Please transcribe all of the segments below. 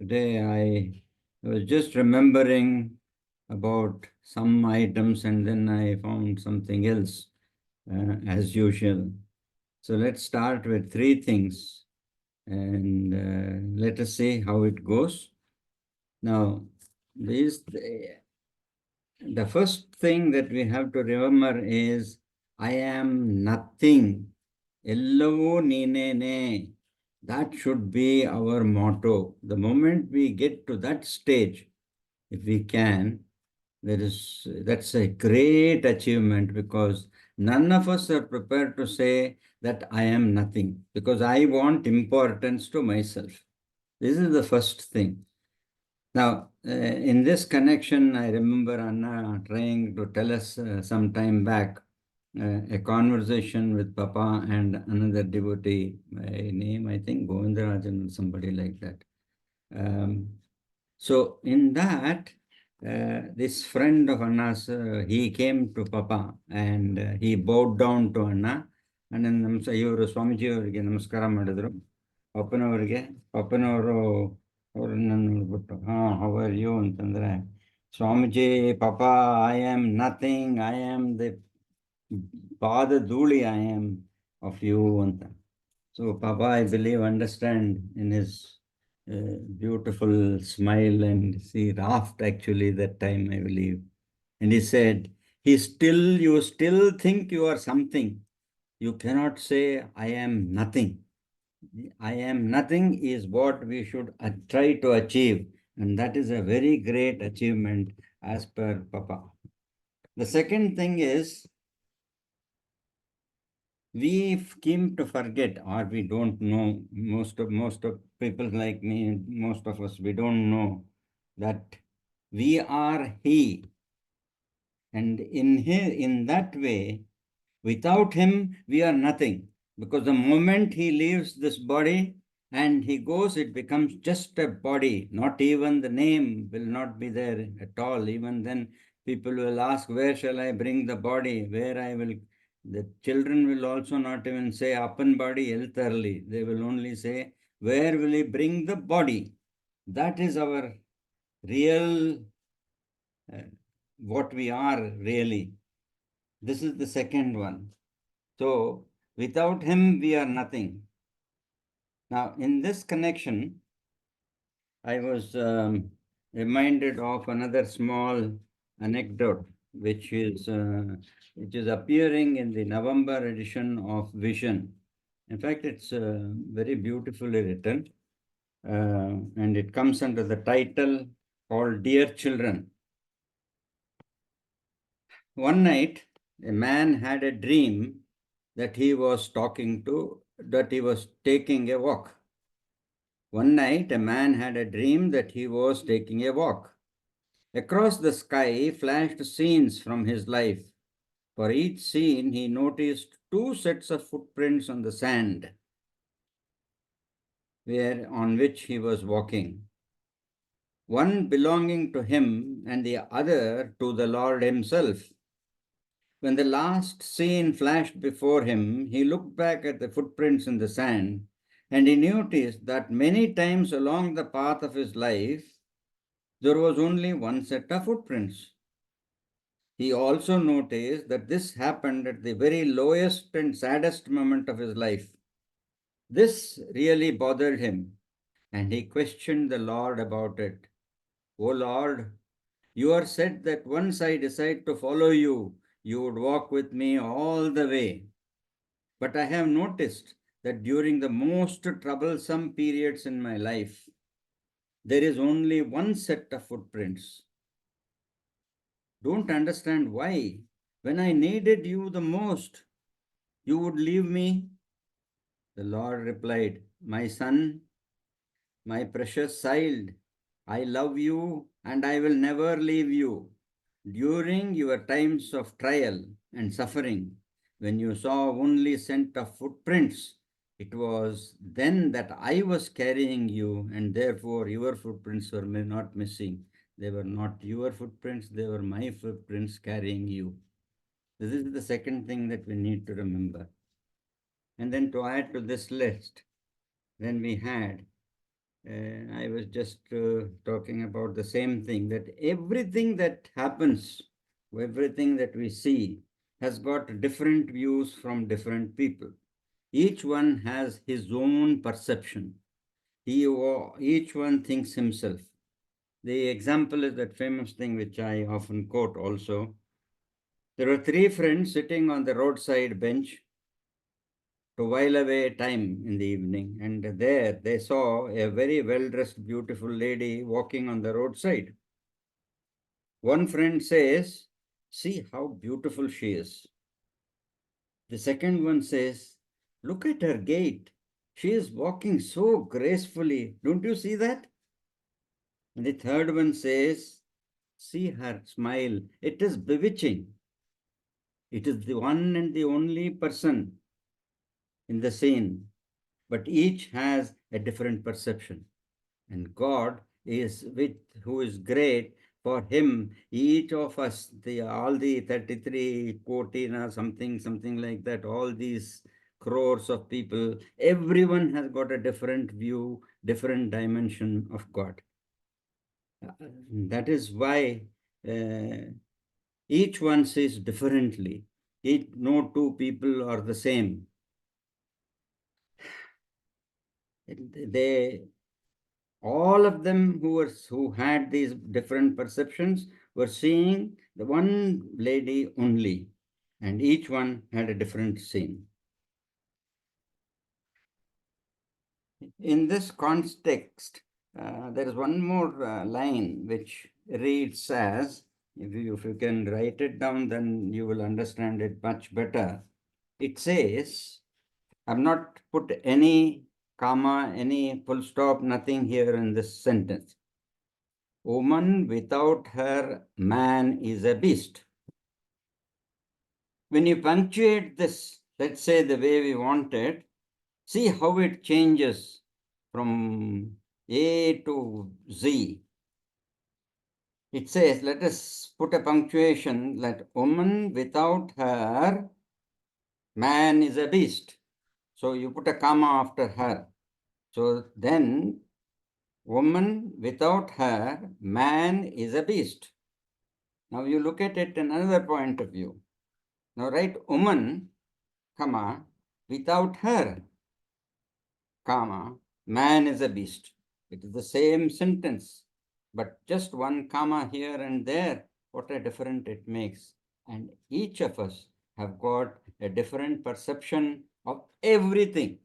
Today I was just remembering about some items and then I found something else as usual. So let's start with three things and let us see how it goes. Now, the first thing that we have to remember is I am nothing. Ellavu ninene. That should be our motto. The moment we get to that stage, if we can, that's a great achievement because none of us are prepared to say that I am nothing because I want importance to myself. This is the first thing. Now, in this connection, I remember Anna trying to tell us some time back a conversation with Papa and another devotee by name, I think Govindarajan or somebody like that. So in that, this friend of Anna's, he came to Papa and he bowed down to Anna. And then ಇವರು ಸ್ವಾಮೀಜಿ ಅವರಿಗೆ ನಮಸ್ಕಾರ ಮಾಡಿದ್ರು ಪಪ್ಪನವರಿಗೆ ಪಪ್ಪನವರು ಅವ್ರನ್ನ ನೋಡ್ಬಿಟ್ಟು how are you ಅಂತಂದ್ರೆ ಸ್ವಾಮೀಜಿ ಪಾಪ I am nothing I am the ಪಾದ ಧೂಳಿ I am of you ಅಂತ. So Papa, I believe, understand in his beautiful smile, and he laughed actually that time, I believe. And he said, you still think you are something. You cannot say, I am nothing. I am nothing is what we should try to achieve. And that is a very great achievement as per Papa. The second thing is, we came to forget, or we don't know, most of people like me, most of us, we don't know that we are he, and in that way, without him we are nothing, because the moment he leaves this body and he goes, it becomes just a body. Not even the name will not be there at all. Even then people will ask, where shall I bring the body, where I will. The children will also not even say appan body eltharli. They will only say, where will he bring the body? That is our real what we are really. This is the second one. So without him we are nothing. Now in this connection, I was reminded of another small anecdote, which is appearing in the November edition of Vision. In fact, it's very beautifully written, and it comes under the title called "Dear Children." One night, a man had a dream that he was taking a walk. One night, a man had a dream that he was taking a walk. Across the sky flashed scenes from his life. For each scene, he noticed two sets of footprints on the sand on which he was walking, one belonging to him and the other to the Lord himself. When the last scene flashed before him, he looked back at the footprints in the sand, and he noticed that many times along the path of his life, there was only one set of footprints. He also noticed that this happened at the very lowest and saddest moment of his life. This really bothered him, and he questioned the Lord about it. "O Lord, you are said that once I decide to follow you, you would walk with me all the way. But I have noticed that during the most troublesome periods in my life, there is only one set of footprints. Don't understand why. When I needed you the most, you would leave me." The Lord replied, "My son, my precious child, I love you and I will never leave you. During your times of trial and suffering, when you saw only scent of footprints, it was then that I was carrying you, and therefore your footprints were not missing. They were not your footprints, they were my footprints carrying you." This is the second thing that we need to remember. And then to add to this list, then we had I was just talking about the same thing, that everything that happens, everything that we see, has got different views from different people. Each one has his own perception. Each one thinks himself. The example is that famous thing which I often quote also. There were three friends sitting on the roadside bench to while away time in the evening, and there they saw a very well-dressed, beautiful lady walking on the roadside. One friend says, "See how beautiful she is." The second one says, "Look at her gait. She is walking so gracefully. Don't you see that?" And the third one says, "See her smile. It is bewitching." It is the one and the only person in the scene, but each has a different perception. And God is with who is great. For him, each of us, all the 33, 14 or something like that, all these crores of people, everyone has got a different view, different dimension of God. That is why uh, each one sees differently. No two people are the same. They all of them who had these different perceptions were seeing the one lady only, and each one had a different scene. In this context, there is one more line which reads as, if you can write it down, then you will understand it much better. It says, I've not put any comma, any full stop, nothing here in this sentence. Woman without her man is a beast. When you punctuate this, let's say the way we want it, see how it changes from A to Z. It says, let us put a punctuation that woman without her man is a beast. So you put a comma after her. So then, woman without her man is a beast. Now you look at it another point of view. Now write woman, comma, without her, comma, man is a beast. It is the same sentence, but just one comma here and there, what a difference it makes. And each of us have got a different perception of everything.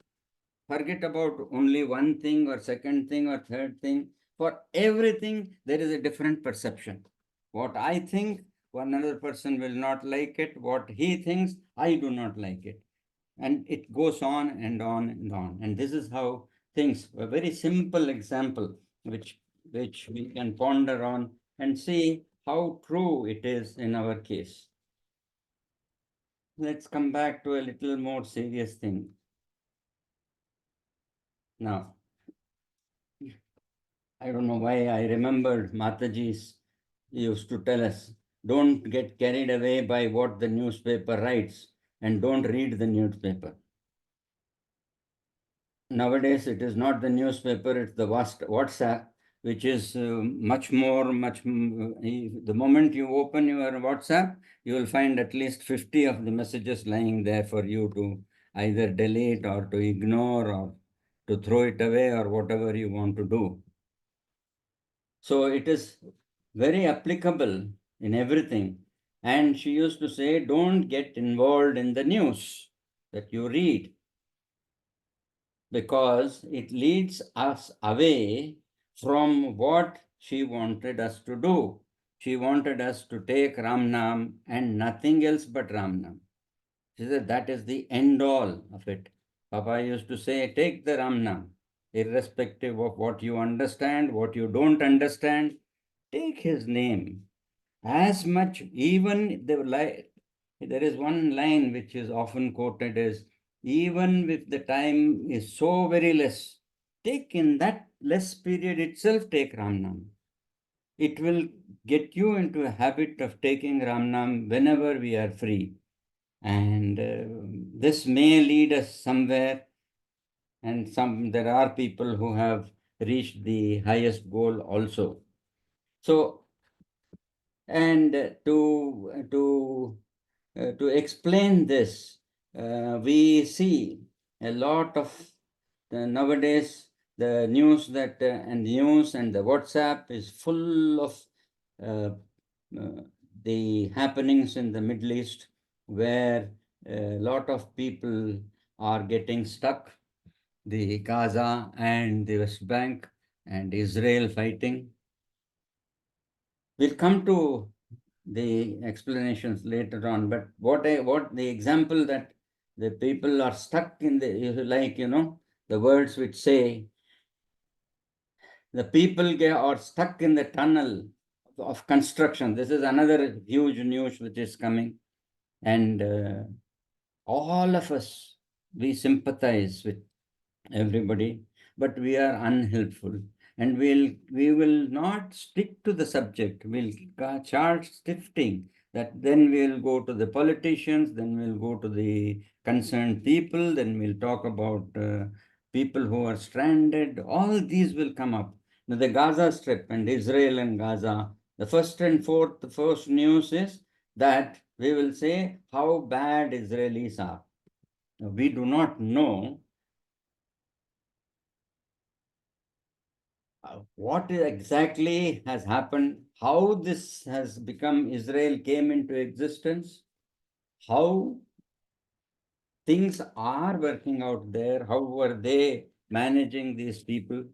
Forget about only one thing or second thing or third thing. For everything, there is a different perception. What I think, one other person will not like it. What he thinks, I do not like it. And it goes on and on and on. And this is how things, a very simple example, which we can ponder on and see how true it is in our case. Let's come back to a little more serious thing. Now, I don't know why I remembered Mataji's used to tell us, don't get carried away by what the newspaper writes and don't read the newspaper. Nowadays, it is not the newspaper, it's the WhatsApp, which is much more, the moment you open your WhatsApp, you will find at least 50 of the messages lying there for you to either delete or to ignore or to throw it away or whatever you want to do. So it is very applicable in everything. And she used to say, don't get involved in the news that you read, because it leads us away from what she wanted us to do. She wanted us to take Ram Nam and nothing else but Ram Nam. She said that is the end all of it. Papa used to say, take the Ram Nam, irrespective of what you understand, what you don't understand, take his name. As much, even there is one line which is often quoted as, even if the time is so very less, take in that less period itself, take Ramnam. It will get you into a habit of taking Ramnam whenever we are free. And this may lead us somewhere. And there are people who have reached the highest goal also. So, and to explain this, we see a lot of nowadays the news that and news and the WhatsApp is full of uh, uh, the happenings in the Middle East, where a lot of people are getting stuck. The Gaza and the West Bank and Israel fighting. We'll come to the explanations later on, but what the example that the people are stuck in the, like, the words which say the people are stuck in the tunnel of construction. This is another huge news which is coming, and all of us, we sympathize with everybody, but we are unhelpful, and we will not stick to the subject. We'll charge shifting. That then we'll go to the politicians, then we'll go to the concerned people, then we'll talk about people who are stranded. All these will come up. Now, the Gaza Strip and Israel and Gaza. The first news is that we will say how bad Israelis are. Now, we do not know what exactly has happened, how this has become, Israel came into existence, how things are working out there, how were they managing these people.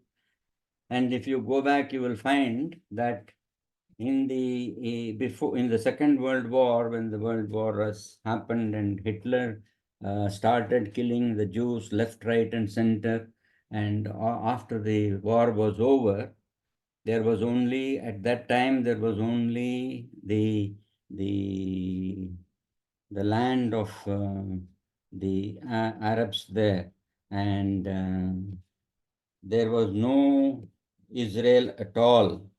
And if you go back, you will find that in the before, in the Second World War, when the World War has happened and Hitler started killing the Jews left, right, and center, and after the war was over, there was only, at that time, there was only the the land of the Arabs there, and there was no Israel at all.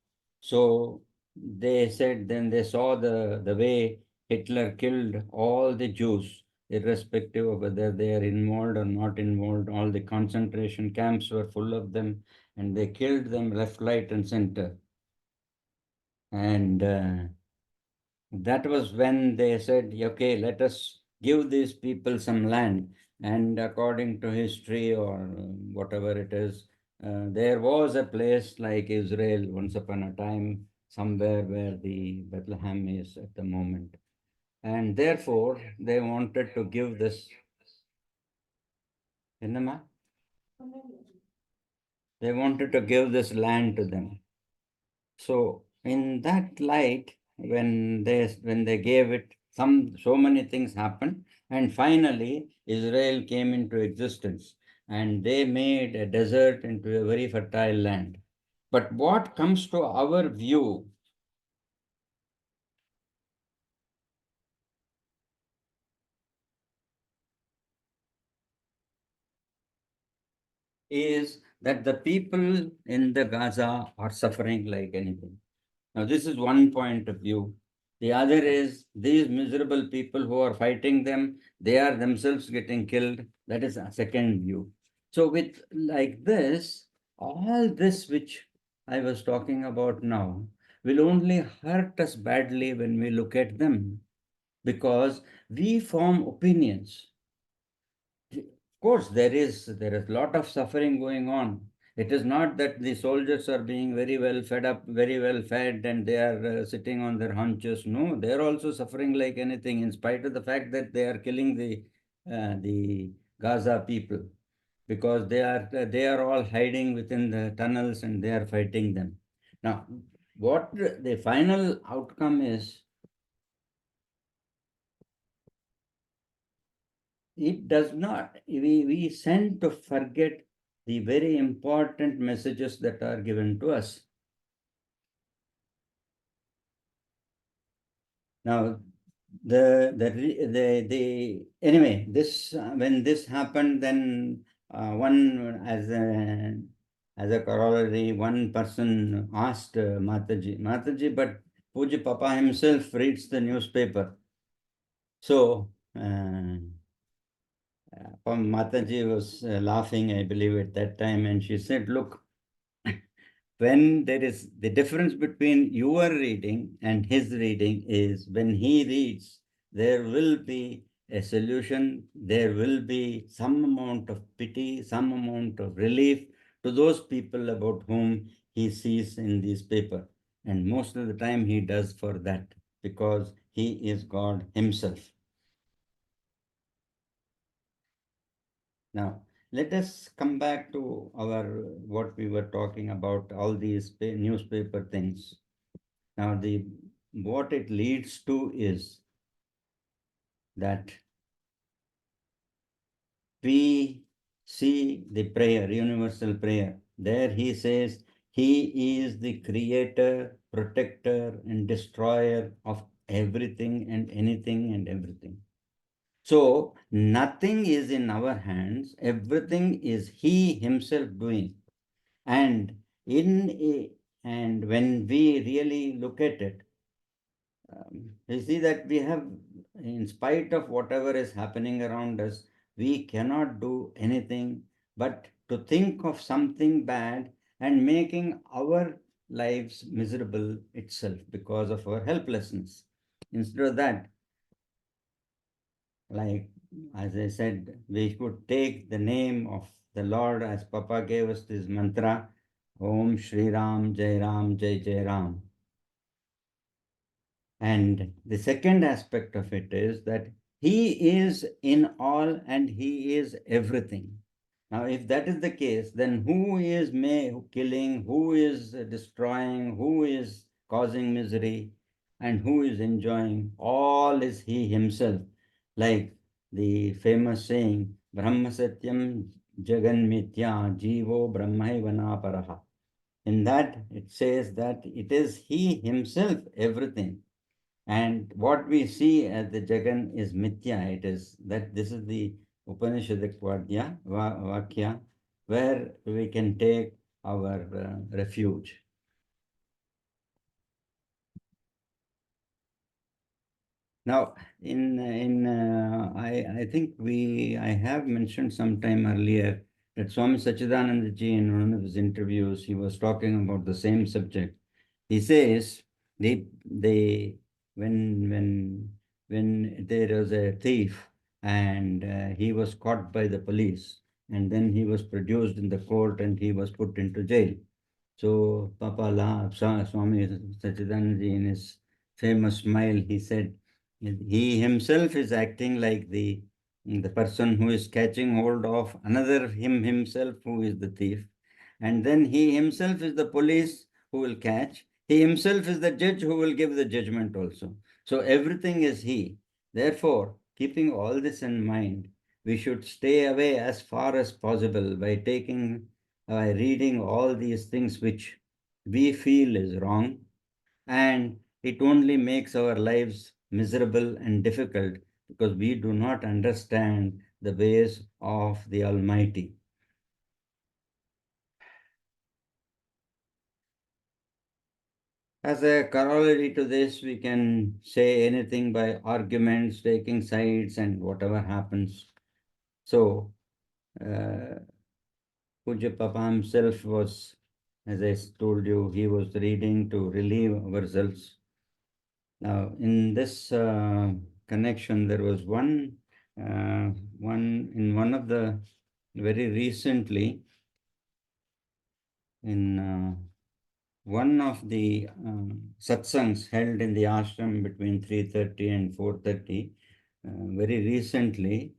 So they said, then they saw the way Hitler killed all the Jews, irrespective of whether they are involved or not involved. All the concentration camps were full of them, and they killed them left, right, and center. And that was when they said, okay, let us give these people some land. And according to history or whatever it is, there was a place like Israel once upon a time, somewhere where the Bethlehem is at the moment. And therefore, they wanted to give this. They wanted to give this land to them. So in that light, when they gave it, so many things happened, and finally Israel came into existence, and they made a desert into a very fertile land. But what comes to our view is that the people in the Gaza are suffering like anything. Now, this is one point of view. The other is these miserable people who are fighting them, they are themselves getting killed. That is a second view. So, with like this, all this which I was talking about now will only hurt us badly when we look at them, because we form opinions. Of course, there is a lot of suffering going on. It is not that the soldiers are being very well fed up, very well fed, and they are sitting on their haunches. No, they are also suffering like anything, in spite of the fact that they are killing the Gaza people, because they are all hiding within the tunnels and they are fighting them. Now, what the final outcome is, it does not, we tend to forget the very important messages that are given to us. Now, anyway, this when this happened, then one as a corollary, one person asked Mataji, but Puja Papa himself reads the newspaper. So Mataji was laughing, I believe, at that time, and she said, "Look, when there is the difference between your reading and his reading is when he reads, there will be a solution, there will be some amount of pity, some amount of relief to those people about whom he sees in this paper. And most of the time he does for that because he is God himself. Now, let us come back to our what we were talking about, all these newspaper things. Now, what it leads to is that we see the prayer, universal prayer. There he says, He is the creator, protector, and destroyer of everything and anything and everything. So, nothing is in our hands, everything is He Himself doing. And and when we really look at it, we see that we have, in spite of whatever is happening around us, we cannot do anything but to think of something bad and making our lives miserable itself because of our helplessness. Instead of that, like as I said, we should take the name of the Lord as Papa gave us this mantra, Om Shri Ram Jai Ram Jai Jai Ram. And the second aspect of it is that He is in all and He is everything. Now, if that is the case, then who is killing, who is destroying, who is causing misery, and who is enjoying? All is He Himself. Like the famous saying, Brahma Satyam Jagan Mithya Jivo Brahmaivana Paraha. In that, it says that it is He Himself everything. And what we see as the Jagan is Mithya. It is that this is the Upanishadic Vakya, where we can take our refuge. Now, I think I have mentioned sometime earlier that Swami Sachidananda Ji in one of his interviews, he was talking about the same subject. He says they when there was a thief and he was caught by the police and then he was produced in the court and he was put into jail. So Swami Sachidananda Ji in his famous smile, he said, he himself is acting like the person who is catching hold of another himself who is the thief. And then he himself is the police who will catch. He himself is the judge who will give the judgment also. So everything is he. Therefore, keeping all this in mind, we should stay away as far as possible by reading all these things which we feel is wrong, and it only makes our lives miserable and difficult because we do not understand the ways of the Almighty. As a corollary to this, we can say anything by arguments, taking sides, and whatever happens. So, Puja Papa himself was, as I told you, he was reading to relieve ourselves. Now, in this connection, there was one of the very recently in one of the satsangs held in the ashram between 3:30 and 4:30. Very recently,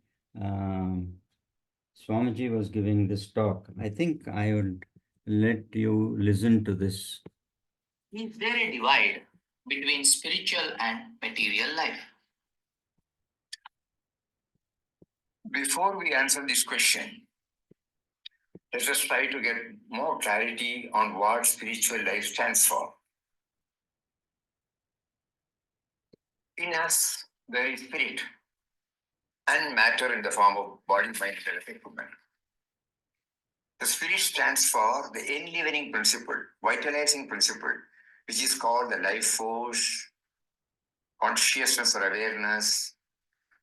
Swamiji was giving this talk. I think I would let you listen to this. Is there a divide between spiritual and material life? Before we answer this question, let us try to get more clarity on what spiritual life stands for. In us, there is spirit and matter in the form of body, mind, and equipment. The spirit stands for the enlivening principle, vitalizing principle, which is called the life force, consciousness or awareness,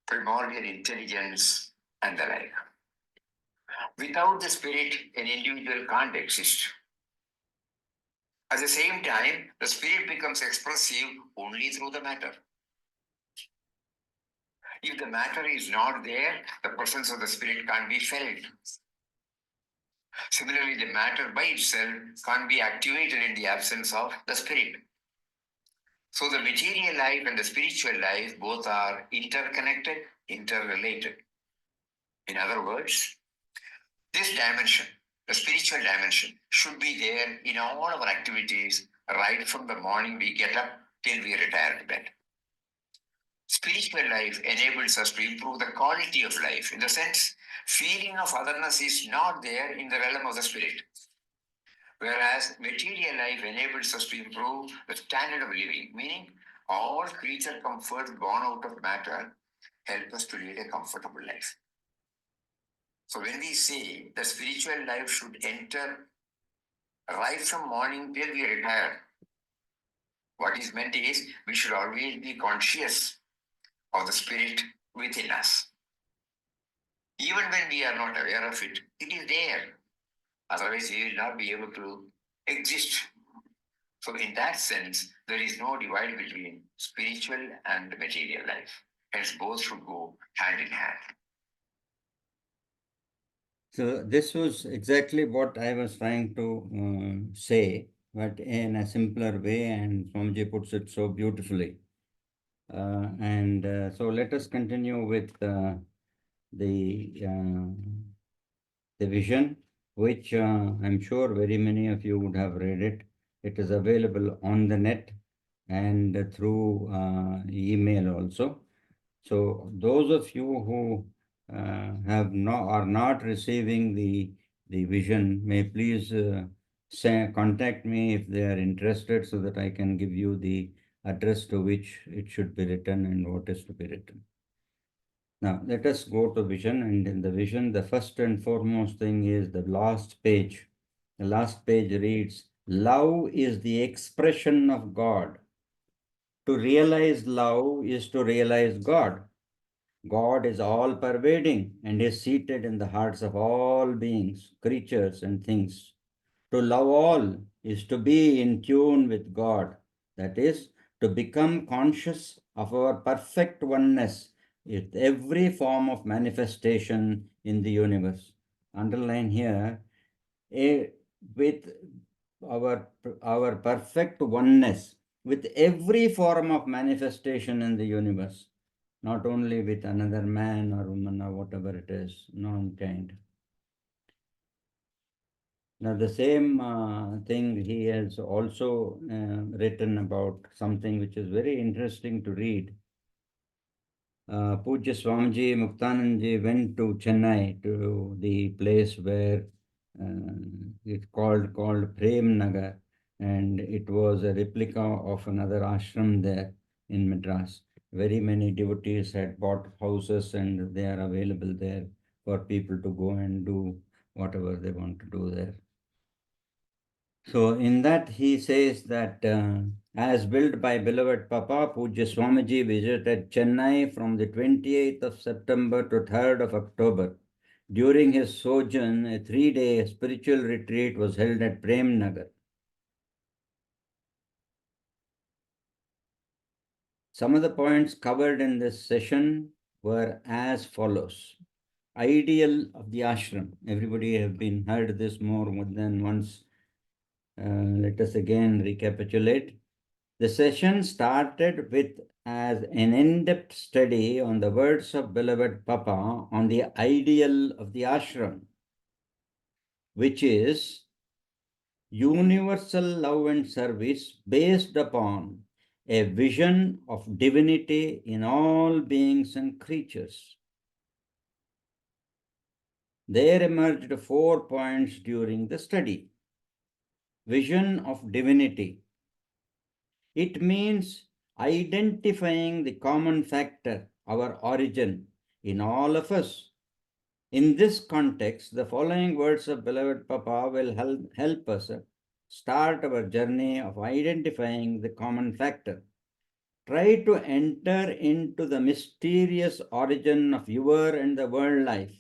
primordial intelligence, and the like. Without the spirit, an individual can't exist. At the same time, the spirit becomes expressive only through the matter. If the matter is not there, the presence of the spirit can't be felt. Similarly, the matter by itself can't be activated in the absence of the spirit. So the material life and the spiritual life both are interconnected, interrelated. In other words, this dimension, the spiritual dimension, should be there in all our activities right from the morning we get up till we retire to bed. Spiritual life enables us to improve the quality of life. In the sense, feeling of otherness is not there in the realm of the spirit. Whereas material life enables us to improve the standard of living, meaning all creature comforts born out of matter help us to lead a comfortable life. So when we say the spiritual life should enter right from morning till we retire, what is meant is we should always be conscious of the spirit within us. Even when we are not aware of it, it is there. Otherwise, we will not be able to exist. So, in that sense, there is no divide between spiritual and material life. Hence, both should go hand in hand. So this was exactly what I was trying to say, but in a simpler way, and Swamiji puts it so beautifully. So let us continue with the uh, the vision, which I'm sure very many of you would have read it. It is available on the net and through email also. So those of you who are not receiving the vision may please contact me if they are interested, so that I can give you the address to which it should be written and what is to be written. Now let us go to vision, and in the vision, the first and foremost thing is the last page. The last page reads, "Love is the expression of God. To realize love is to realize God. God is all pervading and is seated in the hearts of all beings, creatures, and things. To love all is to be in tune with God, that is, to become conscious of our perfect oneness with every form of manifestation in the universe." Underline here, with our, our perfect oneness with every form of manifestation in the universe, not only with another man or woman or whatever it is, non-kind. Now, the same thing he has also written about something which is very interesting to read. Pujya Swamiji Muktanandji went to Chennai, to the place where it's called Prem Nagar, and it was a replica of another ashram there in Madras. Very many devotees had bought houses, and they are available there for people to go and do whatever they want to do there. So in that he says that as built by beloved Papa, Pujya Swamiji visited Chennai from the 28th of September to 3rd of October. During his sojourn, a 3-day spiritual retreat was held at Prem Nagar. Some of the points covered in this session were as follows. Ideal of the ashram. Everybody have been heard this more than once. Let us again recapitulate. The session started with as an in-depth study on the words of beloved Papa on the ideal of the ashram, which is universal love and service based upon a vision of divinity in all beings and creatures. There emerged 4 points during the study. Vision of divinity. It means identifying the common factor, our origin, in all of us. In this context, the following words of beloved Papa will help us start our journey of identifying the common factor. Try to enter into the mysterious origin of your and the world life.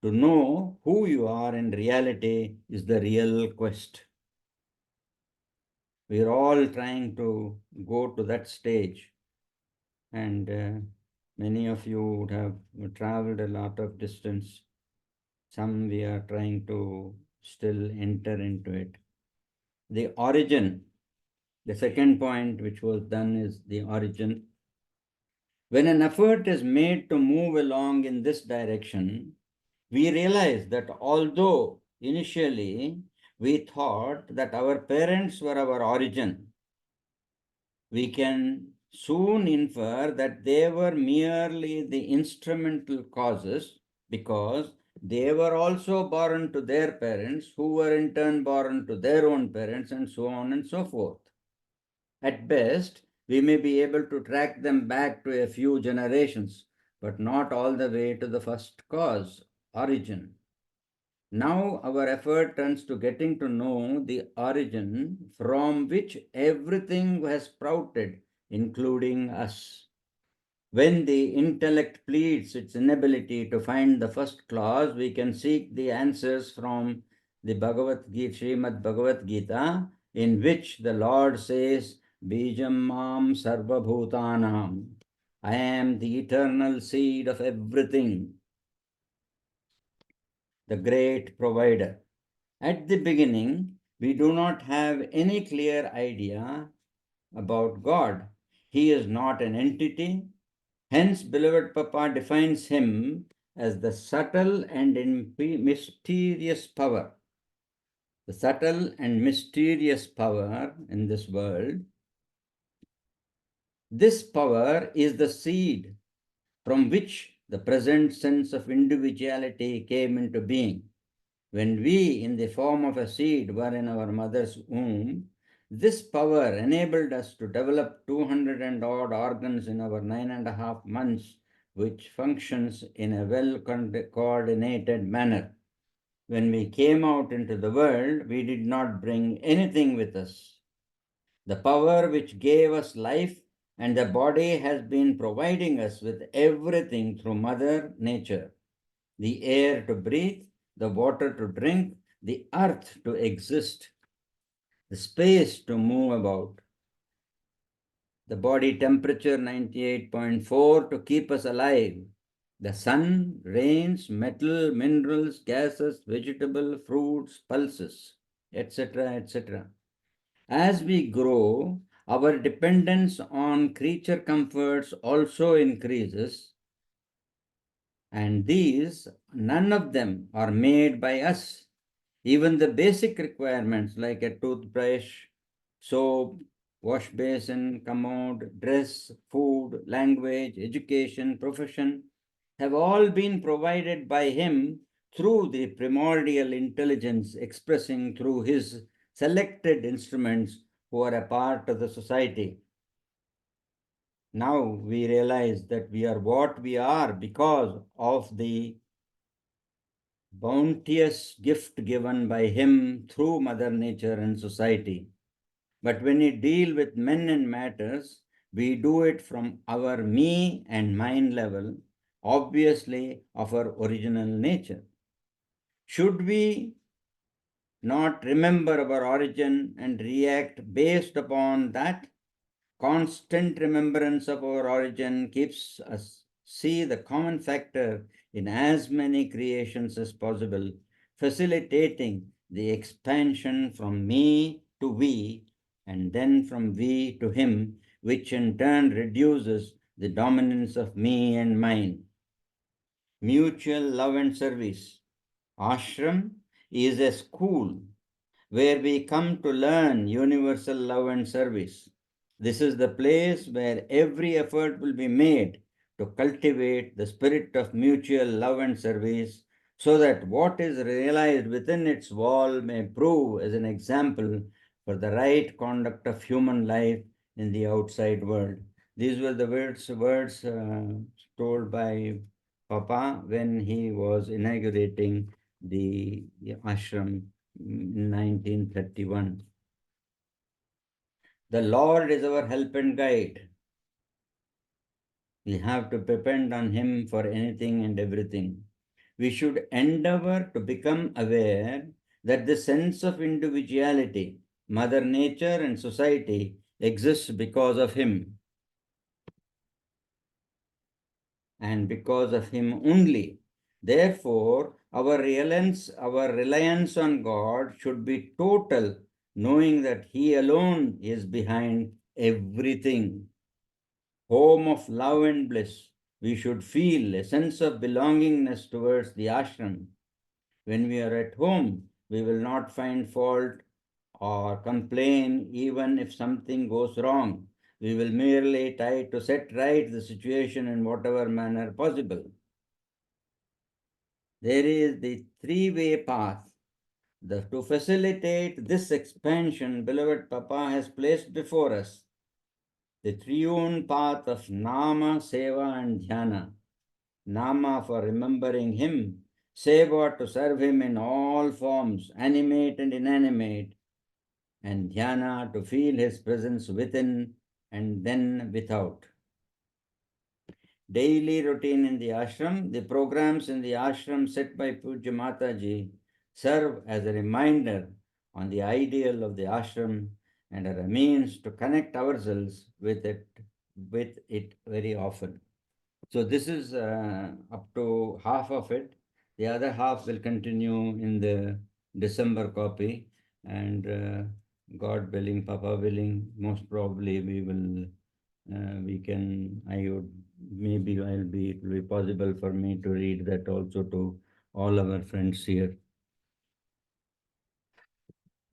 To know who you are in reality is the real quest. We're all trying to go to that stage. And many of you would have traveled a lot of distance. Some we are trying to still enter into it. The origin, the second point which was done is the origin. When an effort is made to move along in this direction, we realize that although initially we thought that our parents were our origin, we can soon infer that they were merely the instrumental causes, because they were also born to their parents, who were in turn born to their own parents, and so on and so forth. At best, we may be able to track them back to a few generations, but not all the way to the first cause, origin. Now our effort turns to getting to know the origin from which everything has sprouted, including us. When the intellect pleads its inability to find the first clause, we can seek the answers from the Bhagavad Gita, Srimad Bhagavad Gita, in which the Lord says, Bijam Mam Sarva Bhutanam. I am the eternal seed of everything, the great provider. At the beginning, we do not have any clear idea about God. He is not an entity. Hence, beloved Papa defines him as the subtle and mysterious power. The subtle and mysterious power in this world. This power is the seed from which the present sense of individuality came into being. When we, in the form of a seed, were in our mother's womb, this power enabled us to develop 200 and odd organs in our 9.5 months, which functions in a well coordinated manner. When we came out into the world, we did not bring anything with us. The power which gave us life and the body has been providing us with everything through Mother Nature: the air to breathe, the water to drink, the earth to exist, the space to move about, the body temperature 98.4 to keep us alive, the sun, rains, metal, minerals, gases, vegetable, fruits, pulses, etc., etc. As we grow, our dependence on creature comforts also increases, and these, none of them are made by us. Even the basic requirements like a toothbrush, soap, wash basin, commode, dress, food, language, education, profession have all been provided by him through the primordial intelligence expressing through his selected instruments who are a part of the society. Now we realize that we are what we are because of the bounteous gift given by him through Mother Nature and society. But when we deal with men and matters, we do it from our me and mine level, obviously of our original nature. Should we not remember our origin and react based upon that? Constant remembrance of our origin keeps us see the common factor in as many creations as possible, facilitating the expansion from me to we, and then from we to him, which in turn reduces the dominance of me and mine. Mutual love and service. Ashram is a school where we come to learn universal love and service. This is the place where every effort will be made to cultivate the spirit of mutual love and service, so that what is realized within its wall may prove as an example for the right conduct of human life in the outside world. These were the words told by Papa when he was inaugurating the ashram in 1931. The Lord is our help and guide. We have to depend on him for anything and everything. We should endeavor to become aware that the sense of individuality Mother Nature and society exist because of him, and because of him only. Therefore, our reliance on God should be total, knowing that he alone is behind everything. Home of love and bliss, we should feel a sense of belongingness towards the ashram. When we are at home, we will not find fault or complain even if something goes wrong. We will merely try to set right the situation in whatever manner possible. There is the three-way path. To facilitate this expansion, beloved Papa has placed before us the triune path of Nama, Seva, and Dhyana. Nama for remembering him, Seva to serve him in all forms, animate and inanimate, and Dhyana to feel his presence within and then without. Daily routine in the ashram, the programs in the ashram set by Pujya Mataji serve as a reminder on the ideal of the ashram and are a means to connect ourselves with it very often. So this is up to half of it. The other half will continue in the December copy, and God willing, Papa willing, most probably I would, maybe it will be possible for me to read that also to all our friends here.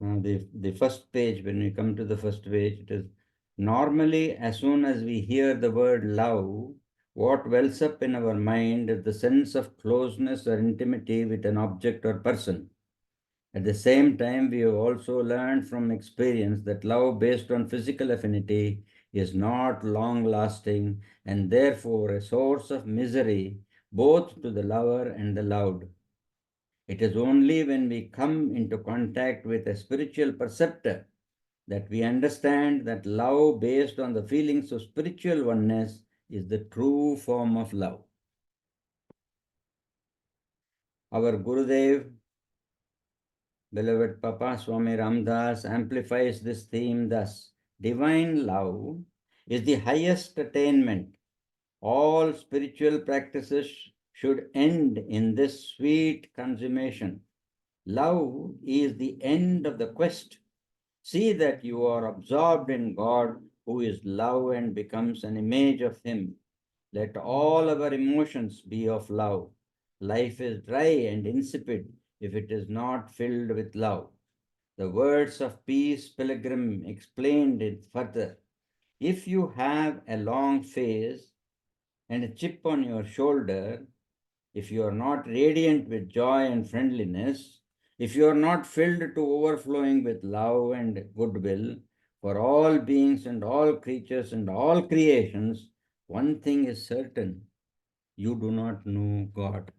The first page, when we come to the first page, it is normally as soon as we hear the word love, what wells up in our mind is the sense of closeness or intimacy with an object or person. At the same time, we have also learned from experience that love based on physical affinity is not long lasting and therefore a source of misery both to the lover and the loved. It is only when we come into contact with a spiritual perceptor that we understand that love based on the feelings of spiritual oneness is the true form of love. Our Gurudev, beloved Papa Swami Ramdas, amplifies this theme thus: divine love is the highest attainment. All spiritual practices should end in this sweet consummation. Love is the end of the quest. See that you are absorbed in God, who is love and becomes an image of Him. Let all our emotions be of love. Life is dry and insipid if it is not filled with love. The words of Peace Pilgrim explained it further. If you have a long face and a chip on your shoulder, if you are not radiant with joy and friendliness, if you are not filled to overflowing with love and goodwill for all beings and all creatures and all creations, one thing is certain: you do not know God.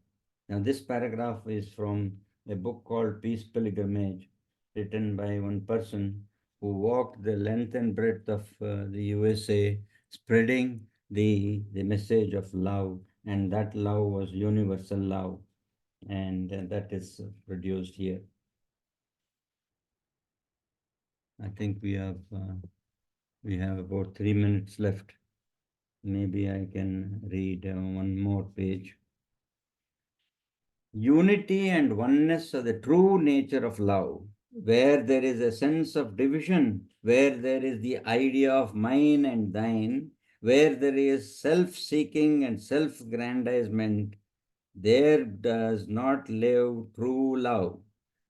Now, this paragraph is from a book called Peace Pilgrimage, written by one person who walked the length and breadth of the USA, spreading the message of love, and that love was universal love, and that is produced here. I think we have about 3 minutes left. Maybe I can read one more page. Unity and oneness are the true nature of love. Where there is a sense of division, where there is the idea of mine and thine, where there is self seeking and self grandizement, there does not live true love.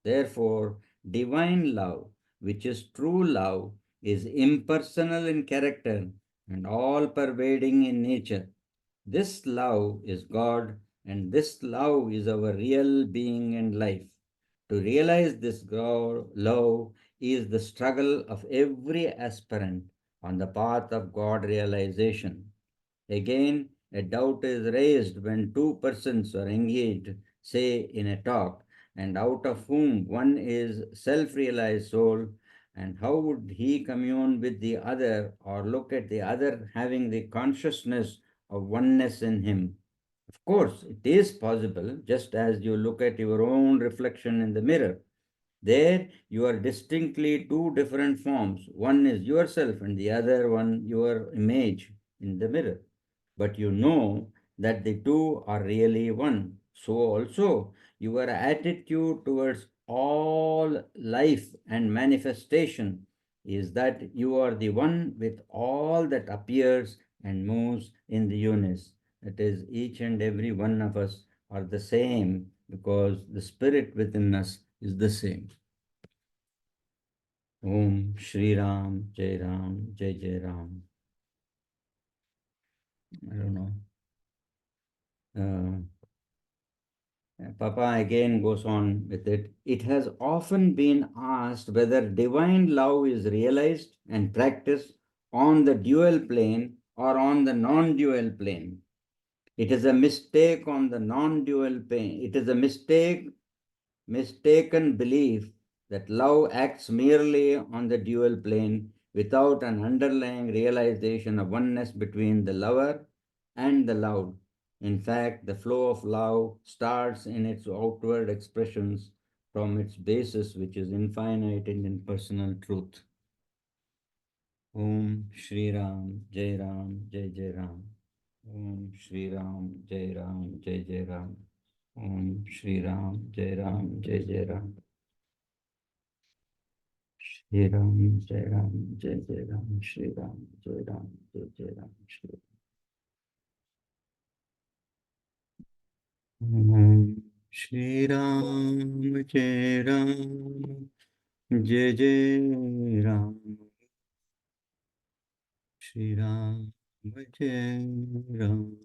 Therefore, divine love, which is true love, is impersonal in character and all pervading in nature. This love is God, and this love is our real being and life. To realize this love is the struggle of every aspirant on the path of God realization. Again, a doubt is raised when two persons are engaged, say in a talk, and out of whom one is self realized soul, and how would he commune with the other or look at the other having the consciousness of oneness in him? Of course, it is possible, just as you look at your own reflection in the mirror. There you are distinctly two different forms. One is yourself and the other one your image in the mirror. But you know that the two are really one. So also your attitude towards all life and manifestation is that you are the one with all that appears and moves in the universe. That is, each and every one of us are the same because the spirit within us is the same. Om Shri Ram, Jai Ram, Jai Jai Ram. I don't know. Papa again goes on with it. It has often been asked whether divine love is realized and practiced on the dual plane or on the non dual plane. It is a mistake on the non dual plane. It is a mistaken belief that love acts merely on the dual plane without an underlying realization of oneness between the lover and the loved. In fact, the flow of love starts in its outward expressions from its basis, which is infinite and impersonal truth. Om Shri Ram, Jai Ram, Jai Jai Ram. Om Shri Ram, Jai Ram, Jai Jai Ram. Om Shri Ram, Jai Ram, Jai Jai Ram. Shri Ram, Jai Ram, Jai Jai Ram, Shri Ram, Jai Ram, Jai Jai Ram, Shri Ram. Shri Ram, Jai Ram, Jai Jai Ram, Shri Ram, Jai Ram.